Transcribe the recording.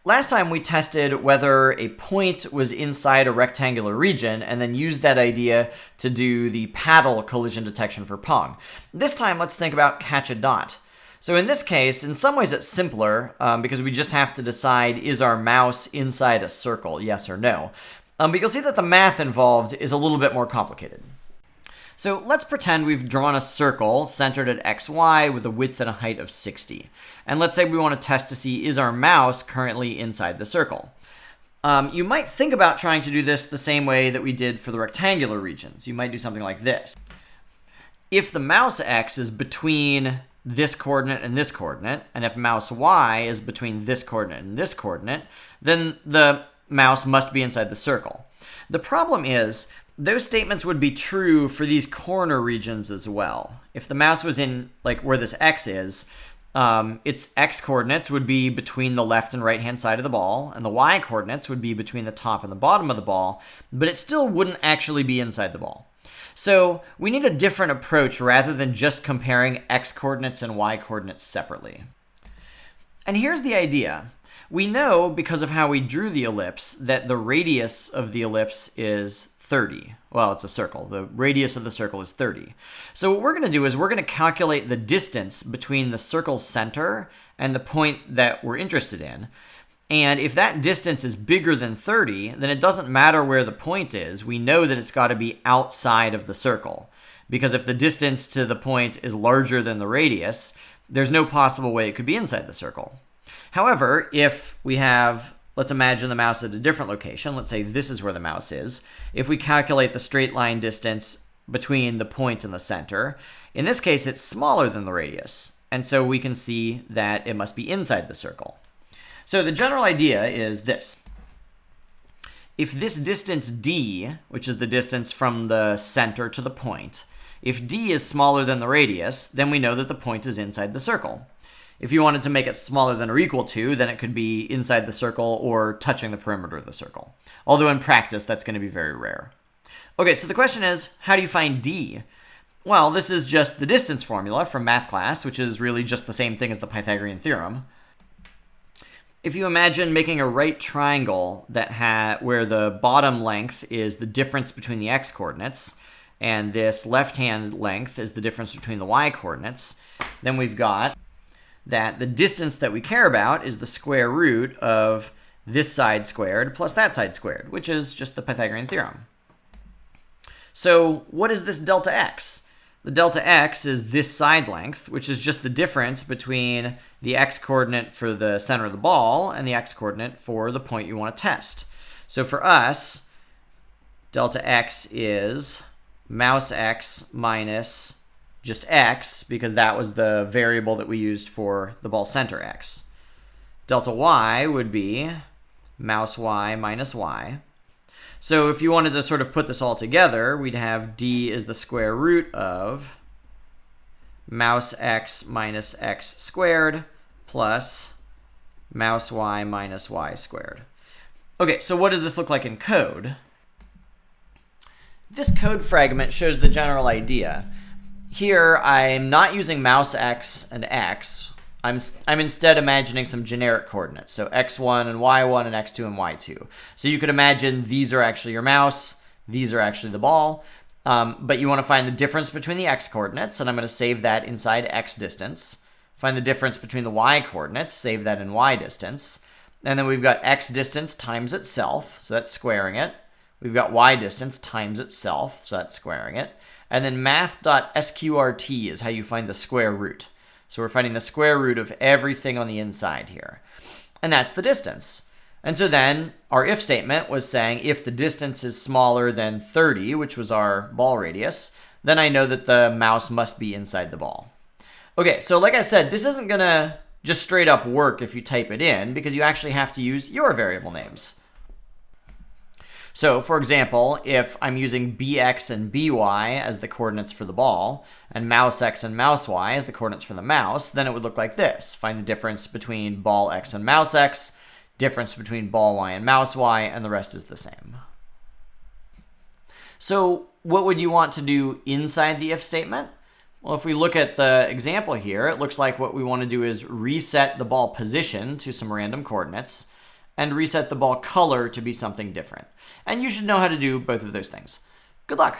Last time we tested whether a point was inside a rectangular region and then used that idea to do the paddle collision detection for Pong. This time let's think about catch a dot. So in this case, in some ways it's simpler because we just have to decide, is our mouse inside a circle, yes or no? But you'll see that the math involved is a little bit more complicated. So let's pretend we've drawn a circle centered at xy with a width and a height of 60. And let's say we want to test to see, is our mouse currently inside the circle? You might think about trying to do this the same way that we did for the rectangular regions. You might do something like this. If the mouse x is between this coordinate and this coordinate, and if mouse y is between this coordinate and this coordinate, then the mouse must be inside the circle. The problem is, those statements would be true for these corner regions as well. If the mouse was in, like, where this x is, its x coordinates would be between the left and right hand side of the ball, and the y coordinates would be between the top and the bottom of the ball, but it still wouldn't actually be inside the ball. So we need a different approach rather than just comparing x coordinates and y coordinates separately. And here's the idea. We know, because of how we drew the ellipse, that the radius of the ellipse is 30. Well, it's a circle. The radius of the circle is 30. So what we're going to do is we're going to calculate the distance between the circle's center and the point that we're interested in. And if that distance is bigger than 30, then it doesn't matter where the point is. We know that it's got to be outside of the circle. Because if the distance to the point is larger than the radius, there's no possible way it could be inside the circle. However, if we have, let's imagine the mouse at a different location. Let's say this is where the mouse is. If we calculate the straight line distance between the point and the center, in this case, it's smaller than the radius. And so we can see that it must be inside the circle. So the general idea is this. If this distance d, which is the distance from the center to the point, if d is smaller than the radius, then we know that the point is inside the circle. If you wanted to make it smaller than or equal to, then it could be inside the circle or touching the perimeter of the circle. Although in practice, that's going to be very rare. Okay, so the question is, how do you find d? Well, this is just the distance formula from math class, which is really just the same thing as the Pythagorean theorem. If you imagine making a right triangle where the bottom length is the difference between the x-coordinates, and this left-hand length is the difference between the y-coordinates, then we've got that the distance that we care about is the square root of this side squared plus that side squared, which is just the Pythagorean theorem. So what is this delta x? The delta x is this side length, which is just the difference between the x-coordinate for the center of the ball and the x-coordinate for the point you want to test. So for us, delta x is mouse x minus just x, because that was the variable that we used for the ball center x. Delta y would be mouse y minus y. So if you wanted to sort of put this all together, we'd have d is the square root of mouse x minus x squared plus mouse y minus y squared. Okay, so what does this look like in code? This code fragment shows the general idea. Here, I'm not using mouse x and x. I'm instead imagining some generic coordinates, so x1 and y1 and x2 and y2. So you could imagine these are actually your mouse, these are actually the ball, but you want to find the difference between the x coordinates, and I'm going to save that inside x distance. Find the difference between the y coordinates, save that in y distance. And then we've got x distance times itself, so that's squaring it. We've got y distance times itself, so that's squaring it. And then math.sqrt is how you find the square root. So we're finding the square root of everything on the inside here. And that's the distance. And so then our if statement was saying if the distance is smaller than 30, which was our ball radius, then I know that the mouse must be inside the ball. Okay, so like I said, this isn't going to just straight up work if you type it in, because you actually have to use your variable names. So, for example, if I'm using bx and by as the coordinates for the ball, and mouse x and mouse y as the coordinates for the mouse, then it would look like this. Find the difference between ball x and mouse x, difference between ball y and mouse y, and the rest is the same. So, what would you want to do inside the if statement? Well, if we look at the example here, it looks like what we want to do is reset the ball position to some random coordinates. and reset the ball color to be something different. And you should know how to do both of those things. Good luck!